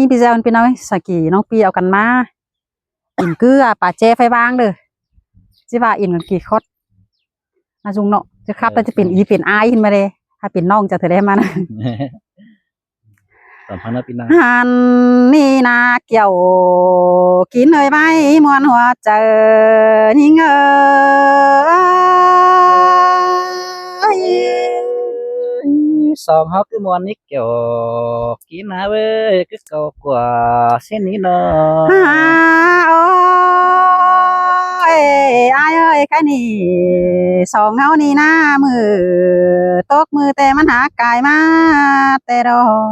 มีพี่เจ้าพี่น้อยสกีน้องปีเอากันมาอินเกลือป่าเจไฟบางเด้อจิว่าอินกันกี่คดอาจุงเนาะจะครับแต่จะเป็นอีเป็นอายขึ้นมาเลยถ้าเป็นน้องจะเธอได้มานะ สอนพันธุ์ปีนาหันนี่นาเกี่ยวกินเลยไหมมวนหัวเจอยิ่งสองเขาคือมวนนี้เกี่ยวกินนะเว้ยคือเก่ากว่าเส้นนี้เนาะโอ้ยอายเอ้ยแค่นี้สองเฮานี่นะมือตกมือแต่มันหากายมาแต่ดอก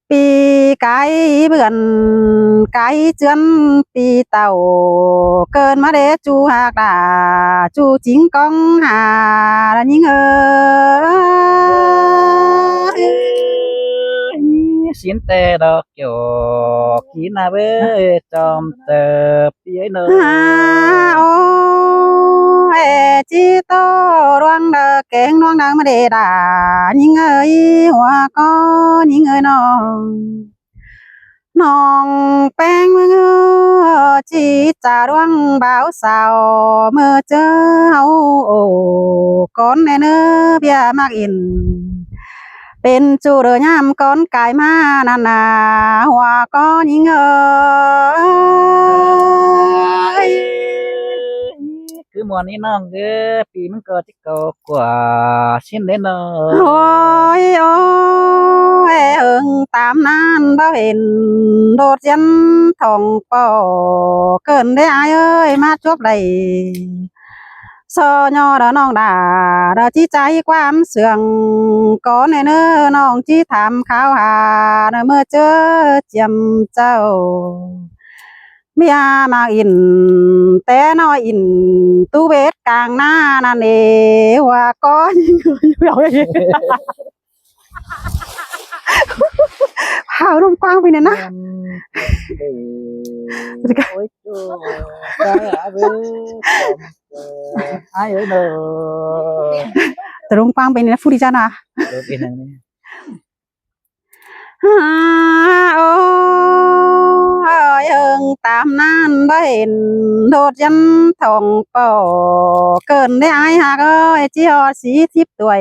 ปีไก่เบื่อนไก่เจือนปีเต่าเกินมาเดจูหากด่าจูจิงกองหาละยิงเสียนแต่ดอกเกี่ยวกินนะเว้ยจอมเติบปีไอ้เนาะ โอ้เอจีโตรวงเดเก่งรวงดังมาเดดายิงหัวก็ยิงน้องแป้งมือจีจ่ารวงบ่าวสาวเมื่อเจอเฮาโอ้ก้อนในเนื้อเบียมากอินเป็นจูเรือยามก้อนกายมานานาหัวก็ยิงคือมวนนี้น้องเด้อปีมันก็จะเก่ากว่าเส้นเด้อเนาะ โอ้ยโอ้ยตามนั้นบ่เห็นโดดยันทองป่อเกินได้อายเอ้ยมาจบเลยซอยอดอน้องดาดอที่ใจความเสื่องก่อนในเนื้อน้องที่ถามข่าวหาเมื่อเจอเจียมเจ้าเมียมาอินแต่น้อยอินตู้เวทกลางหน้านั่นเองว่าก็ยังอยู่อย่างนี้หาวลมกว้างไปเนี่ยนะโอ้ยโจ้ได้อะเว้ยไอ้เอ้ยเนาะ แต่ลมกว้างไปเนี่ยนะฟูดิจานะ เป็นอย่างนี้ โอ้ยตามนั้นบ่เห็นโดดยันทองป่อเกินได้อายหากเอ้ยจีฮอสีทิพย์ตัว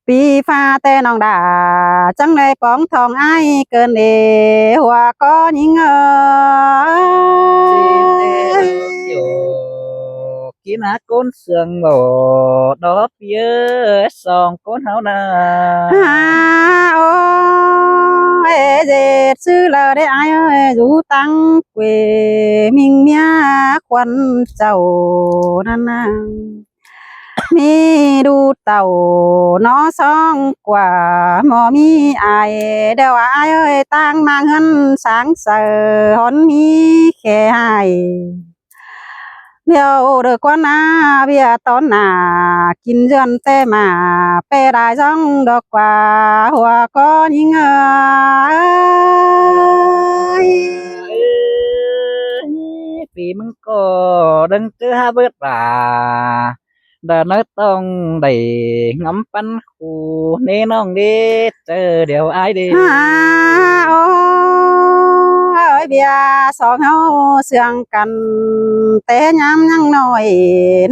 ปีฟ้าแต่น้องดาจังได้ป้องทองไอเกินเดหัวก็ยิงกินหาก้นเสืองบ่ดอกเบี้ยสองก้นเฮานาโอ้ยเจ็ดซื้อเลยได้ไอเอ้ยอยู่ตั้งเกวมิงเมียควันเจ้านั่นนะมีดูเต่าน้อซองกว่าหมอมีไอเดี๋ยวไอเอ้ยตั้งมาเงินสางเสือหอนมีแค่ให้เดี๋ยวเด็กว่านาเบียตอนหนากินเดือนแต่มาเปได้ช่องดอกกว่าหัวก็ยิงปีมันก็ดังเจอหาเบิดป่าดาน้อยต้องได้งำปันคู่เน่น้องเด้เจอเดี๋ยวอายเด้ โอ้ยเบียสองเฮาเสื่องกันแต่ยามยังน้อย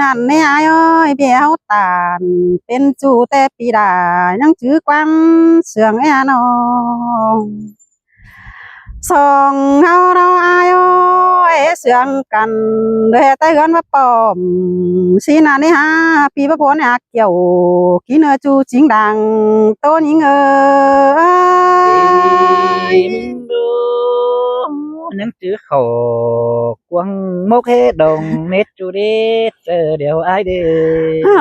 นั่นแน่ไอ้เอ้ยเบียเฮาตานเป็นจูแต่ปีดายังจื้อความเสื่องแอน้องสองเฮาเราอายโอ้ยเสื่องกันโดยแต่เฮือนว่าปอมสีนานี่ฮะปีพระพรเนี่ยเกี่ยวกินเนื้อจูจริงดังโตยิงมึงดูยังchữ khổ quăng mốc hết đồng nét chú đi chờ đều ai đi โอ้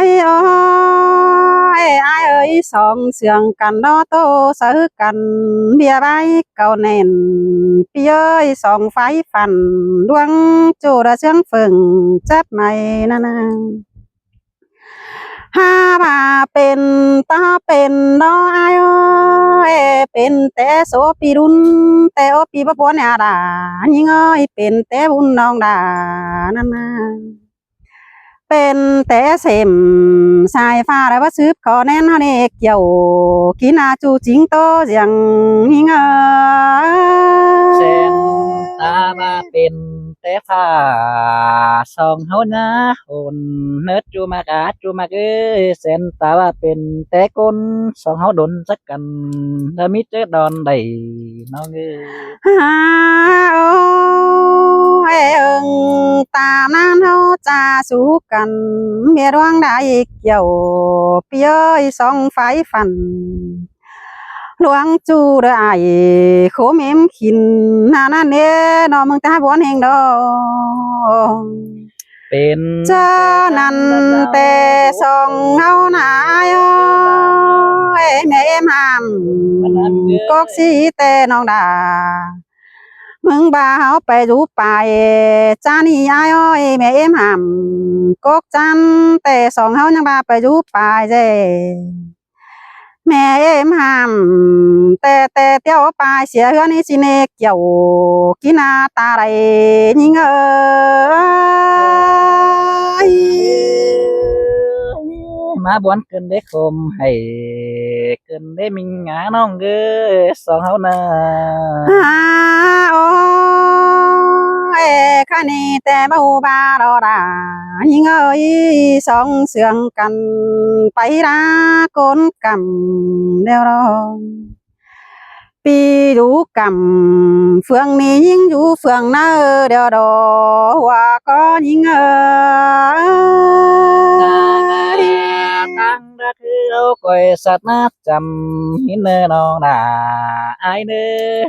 ยโอ้ยอายเอ้ยสองเสียงกันดอโตซื้อกันเบียร์ใบเก่าแน่นพี่เอ้ยสองไฟฟันดวงจูระเชียงฝึ่งจับไม่นั่นห้าบาเป็นต่อเป็นดออายเอ้ยเป็นแต่โสปีรุนแต่โอปีบ่ปวนเนี่ยดายิ่งเอ้ยเป็นแต่บุญน้องดานั่น เป็นแต่เสมสายฟ้าได้ว่าซืบขอแน่นเฮานี่เกี่ยวกินาจูจิงโตอย่างนี้เง แสนตามาเป็นแต่ฟ้าส่องเฮานะคนเนิดจูมากาจูมากเอ้ยแสนตาว่าเป็นแต่คนส่องเฮาดนสักกันถ้ามีเจอดอนใดน้องเอ้ย ฮ่าโอ้เอิงตามนั้นเฮาจะสู้กันเมียร่วงได้เกี่ยวเปียยสองไฟฟันหลวงจูได้โคเมมขินนานั่นเน่นอมึงตาบวนแห่งดอก เป็น เจ้านั้นแต่สองเฮาหนายแม่มามกอกสีแต่น้องดามึงบ่าเฮาไปดูไปจานี่ยายอ้อยแม่หามกอกจันแต่สองเฮายังบ่าไปดูไปเจ้แม่หามแต่เตี้ยวไปเสียเฮือนี่สิเนเกี่ยวกินาตาไรยิงย มาบวนเกินได้คมให้เกินได้มิงหงาน้องเอ้ยสองเฮานา โอ้ยข้านี่แต่เบาบาดอดายิงเอ้ยสองเสืองกันไปดาโกนกำเดียวรอปีดูกำเฟืองนี้ยิงอยู่เฟืองเนอเดียวดอว่าก็ยิงย ตั้งรักคือเอาก้อยสัตว์มาจำหินเนอน้องนาอายเนอ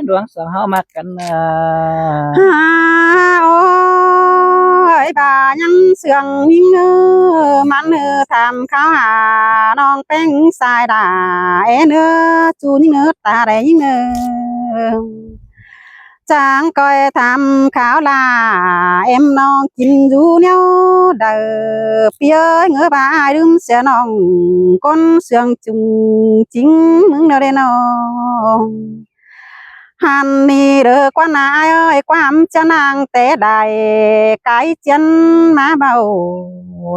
ดวงสองเฮามักกันนา โอ้ยบ่ายังเสื่องยิ่งมันทำข้าวหาน้องเป็นสายด่าเนื้อจูยิ่งตาได้ยิ่งจางก้อยทำข้าวลาน้องกินอยู่เนี้ยเด้อเปียเงือบายดึงเสียน้องก้นเสื่องจุงจริงมึงเด้อน้อง หันนี่เด้อกว่านายเอ้ยความจะนางแต่ใดไก่เจียนมาเบา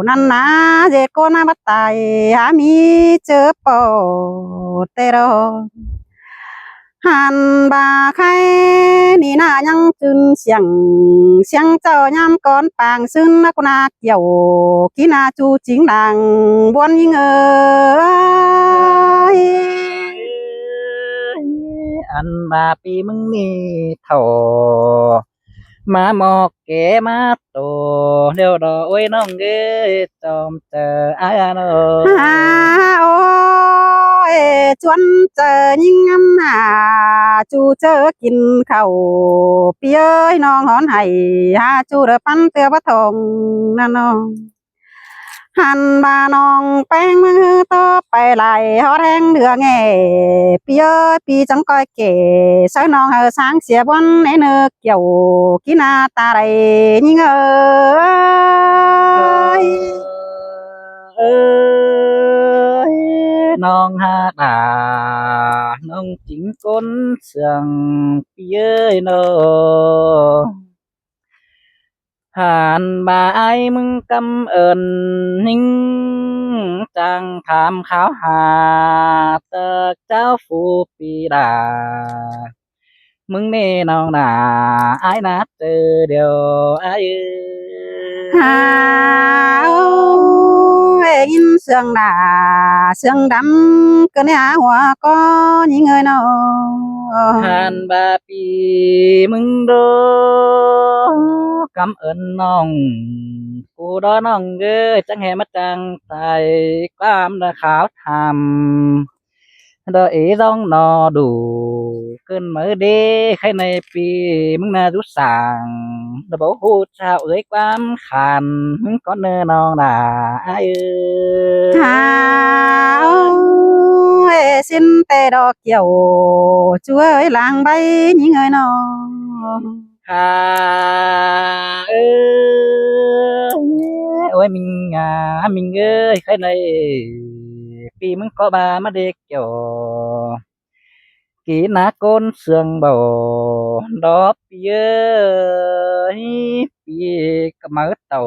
นั่นนะเจโกนาบัตไตหามีเจอปอเตรอหันบาใครนี่นายังจึนเสียงเจ้ายามก่อนปางซึ่งนักนาเกี่ยวกินาจูจิงดังบวนยิงย อันบาปีมึงนี่เท่ามาหมอกแกมาโตเดี๋ยวดอกโอ้ยน้องเอ้ยจอมเจออายโน โอ้ยชวนเจอยิ่งงำจูเจอกินข้าวเปียยน้องหอนให้จูเดอปันเตือปะทองนั่นน้องหันบาน้องแป้งมือต่อไปไหลหอแทงเดือแง่เปียยปีจังก้อยเก๋ใช้น้องสร้างเสียบวันในเนื้อเกี่ยวกินาตาไรยิ่งย เอ้ยน้องหาตาน้องจิงก้นเสียงเย้ยโนหานบายมึงกำเอิญนิ่งจังถามขาวหาเตกเจ้าฟูปีดามึงนี่น้องหนาอายนัดเจอเดียวอายเอ้ย หายินเสียงด่าเสียงดำก็เนี่ยหัวก็ยิ่งเงยนอ ผ่านบาปีมึงโดกำเอิญน้องกูดอน้องเอ้ยจังแหมาจังใส่ความดาขาวทำดอเอร้องนอดูเกินมือเด้ใครในปีมึงน่ารู้สั่งดอบอกหูชาวเอ้ยความขันมึงก็เนอน้องด่าอ้ายเอ้ย หาสิ้นแต่ดอกเกี่ยวช่วยลางใบยิ่งเงยนอ ค่ะเอ้ยโอ้ยมิงอ่ะมิงเอ้ยใครในปีมึงก็มาเด็กเกี่ยวกี่นาก้นเสืองเบาดอกเย้ย ปีก็mở tàu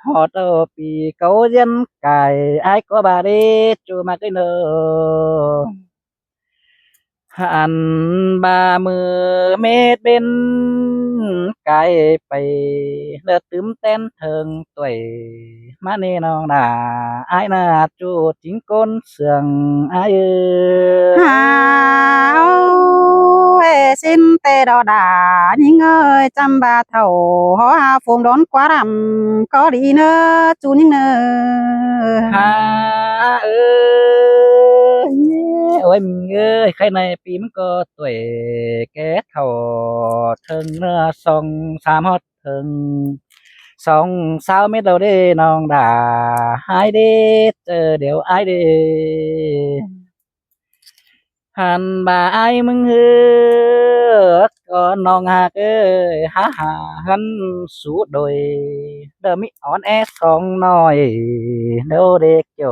họ tàuปีcấu dân cài ai có bà đi chú mà cái nơหันบ่ามือเม็ดเป็นไกลไปเลือดตื้มเต้นเทิงต่วยมาเนน้องนาอายนาจูจิงก้นเสืองอายxin tê đò đà những ơi chăm ba thầu họ phùng đón quá đầm có đi nữa chú những nơi ฮาเอ้ยโอ้ยมึงเอ้ยใครในปีมันก็ต่วยแก่เท่าเทิงเนื้อสองสามฮอดเทิงสองสาวเม็ดเราได้น้องด่าหายเด้เจอเดี๋ยวอายเด้หันบ่าอายมึงเฮ้อก็น้องหากเอ้ยหาหันสู้โดยเดิมมิอ่อนแอสองหน่อยเดี๋ยวเด็กโจ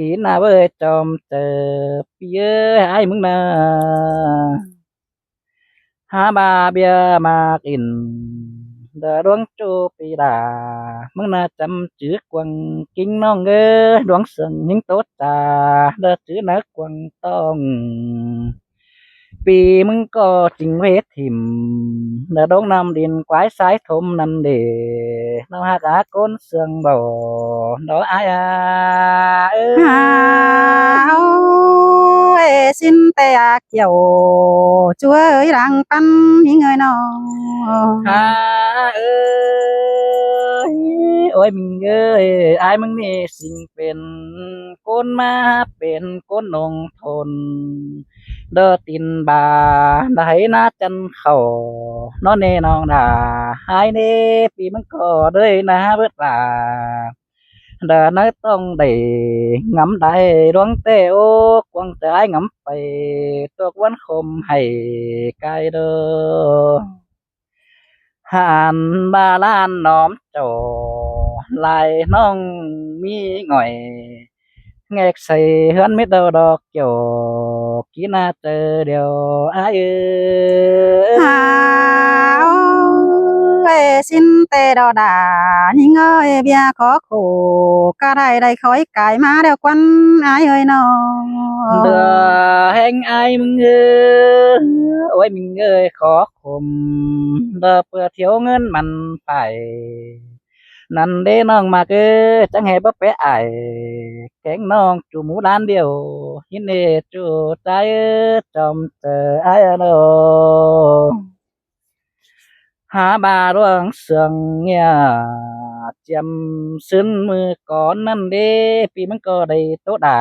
kỹ na với chom tờ bia ai mừng na ha ba bia ma in đờ đoán chu pi đà mừng na chăm chữ quăng kinh non ơ đoán sừng những tốt ta đờ chữ nát quăng tôngปีมึงก็จริงเวทถิ่มเด้อดงนำดินควายสายทมนั่นเด้น้องหากาก้นเสืองบ่ดอกอายาเอ้ย xin tê kiểu chúa ơi đang căn những người nó ฮาเอ้ยโอ้ยมึงเอ้ยอายมึงนี่สิ่งเป็นก้นมาเป็นก้นนงทน เด้อตินบาได้นาจันเข้านอนเนน้องดาหายเนปีมันก็เลยนะเบิดลาเด้อน้อยต้องได้งำได้ดวงเตโอกวางใจงำไปตัวกวนคมให้ไกลเด้อหันบาลานน้อมโจลายน้องมีหง่อย nghe say hơn biết đâu đó kiểu kỹ na chờ điều ai xin tê đò đà những ơi bia có khổ ca đây đây khói cái má đeo quăn ai ơi nó đưa hẹn aiมึงโอ้ยมึงเอ้ยขอคมเด้อเพื่อเที่ยวเงินมันไปนั่นเด้น้องมาเกอจังให้บ่ไปอายแกงน้องจูหมูร้านเดียวหินเอจูใจจอมเจออายโนหาบาร่วงเสืองเนี่ยเจียมซึ้นมือก่อนนั่นเด้ปีมันก็ได้โตดา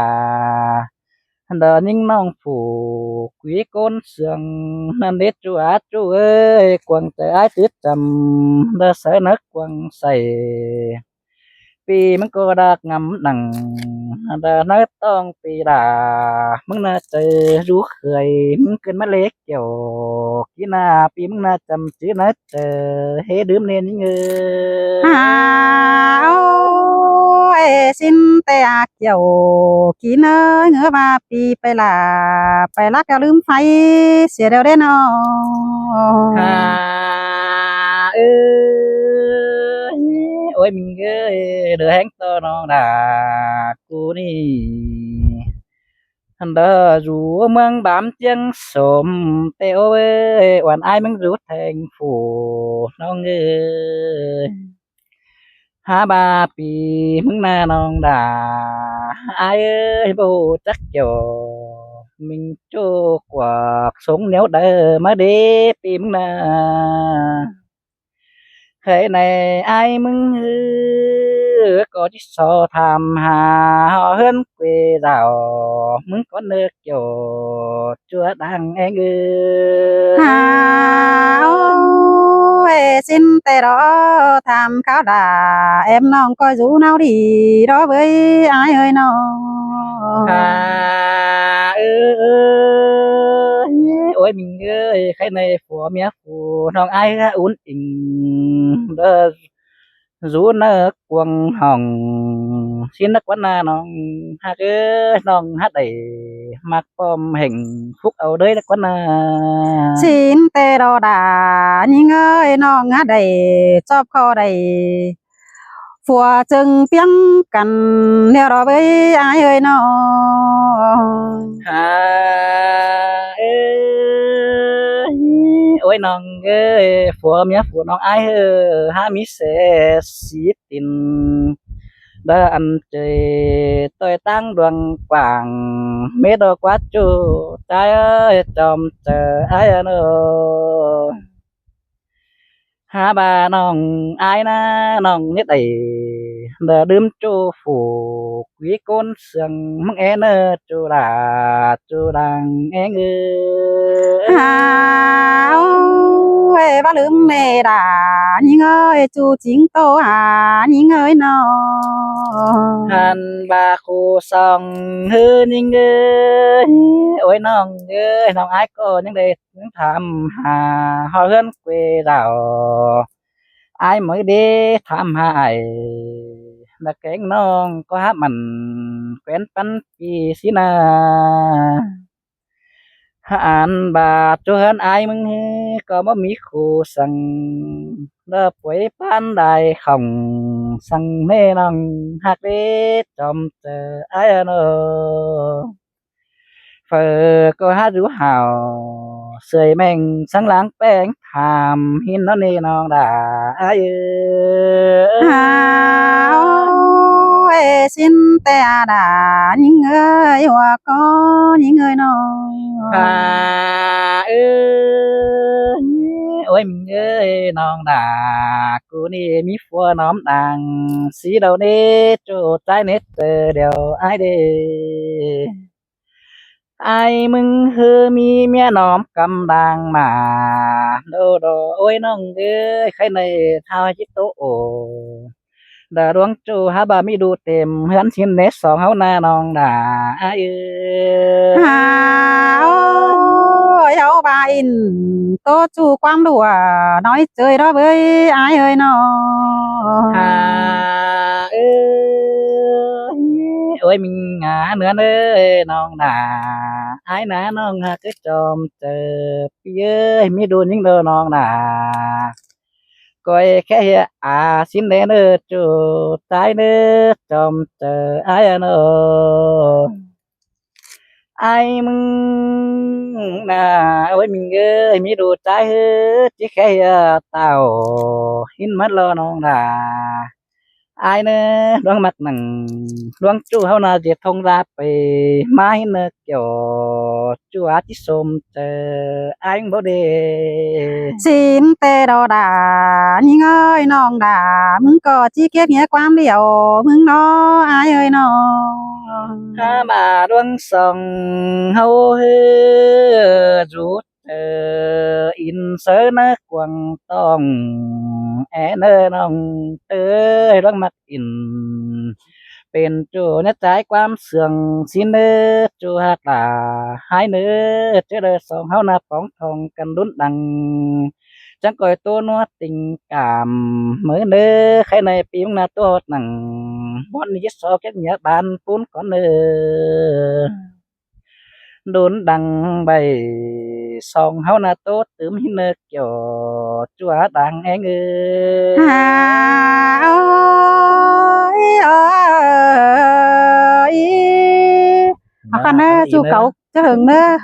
เดินยิ่งน้องผูกวีโกนเสืองนั่นเด็ดจูอาจูเอ้ยกวางแต่อายติดจำเด้อใส่นักกวางใส่ปีมันก็ดักงำหนังเดินนักต้องปีดามึงน่าเจอรู้เคยมึงเกินมาเล็กเกี่ยวกี่นาปีมึงน่าจำชื่อน่าเจอเฮดื่มเนียนยิ่งxin tê kiểu kỹ nơi ngỡ ba pi phải là cái lưng phay xỉa đều đến nó ฮ่าเอ้ยโอ้ยมึงเอ้ยเดือแห้งตัวน้องด่ากูนี่ฮันเดอรู้เมืองบามเจียงสมเตโอเอ้ยวันอ้ายมึงรู้แทงฝูน้องเอ้ยหาบาปีมึงน่าน้องด่าอ้ายเอ้ยบ่จักจ่อ mình cho quả sống nếu đỡ mà đi tìm nè thế này ai mừng hư có chỉ so tham hà họ hơn quê giàu mừng có nước kiểu chưa đang nghe ngư xin tê đó tham khảo đà em non coi rủ nào đi đó với ai ơi nó ôi mình ơi cái này phù mía phù non ai ra uốn tình đơ rú nơ quăng hồng xinนักวันนาน้องฮักเอ้ยน้องฮักได้มักป้อมแห่งฟุกเอาเด้ยนักวันนา xin tê đo đà nhưng ơi non á đầy chóp kho đầy phùa chừng tiếng cằn neo đó với ai ơi nó hà ơi ôiน้องเอ้ยผัวเมียผัวน้องอายเอ้ยหามิเสสีตินเด้ออันเจยต้อยตั้งดวงกว่างเมดอกว่าจูใจเอ้ยจอมเจออายเนอหาบาน้องอายนะน้องนิดไอเด้อดื่มจูฝูquý côn sương măng é nơ chu đà chu đằng é ngư à ôi ba lưỡng nè đà nhưng ơi chú chính tô à nhưng ơi nó han ba khu song hư nhưng ơi ôiน้องái có những đề thăm hà họ hơn quê đảo ai mới đi thăm hại là kén non có hát mình quen bánh chi xí na han bà cho hơn ai mừng có mất mỹ khu sang đơ quấy pan đài khổng sang mê nong hát đi trong chờ ai nó phở có hát rú hào sưởi mình sáng láng bén thàm hin nó nê non đã ai à ôi xin tè đà những ơi hoa có những ơi nó à ơi ôi mình ơi non đã cô ni mi phua nóm đàng xí đầu nê chỗ trái nết đều ai đê ai mừng hư mi mẹ nóm cầm đàng mà đô đô ôiน้องเอ้ยใครในท้าวจิตโตโอดาดวงจูหาบามีดูเต็มเฮือนชินเนสสองเฮานาน้องดาอ้ายเอ้ย à ôi áo bà in tô chú quang đùa nói chơi đó với ai ơi nó ฮ่าเอ้ยโอ้ยมิงหาเนื้อเอ้ยน้องดาอ้ายนะน้องหาคือจอมเจอพี่เอ้ยมีดูยิ่งเด้อน้องดา coi khẽ hiya à xin đến nữa chú trái nữa trong chờ ai nữa ai mừng na ôi mình ơi mi đồ trái hết chỉ khẽ hiya tao hin mất lo non là ai nữa đoán mặt nằng đoán chú hao na diệt thông raไปmai nữa kiểu chú á chỉ xôm chờ ai cũng bảo đề xin tê đo đà nhưng ơi non đà mừng có chi kiết nghĩa quan điều mừng nó ai ơi nó ha mà đoan sòng hâu hư rút in sớ nó quăng tòng é nơ nòng tơi đoan mặt in เป็นจูเนี่ยใจความเสื่องสิเนื้อจูหักหลาหายเนื้อเจอเดอสองเฮานาป้องทองกันลุ้นดังจังก่อยตัวนัวติงกามเหมือเนื้อใครในปีมนาตัวหนังบอนนี้สอบแค่เหนือบานปูนก่อนเนื้อดุนดังใบสองเฮานาโตตืมหินเนื้อเกี่ยวจัวดังแองà ôi ơi à con chú cậu chứ hừng nữa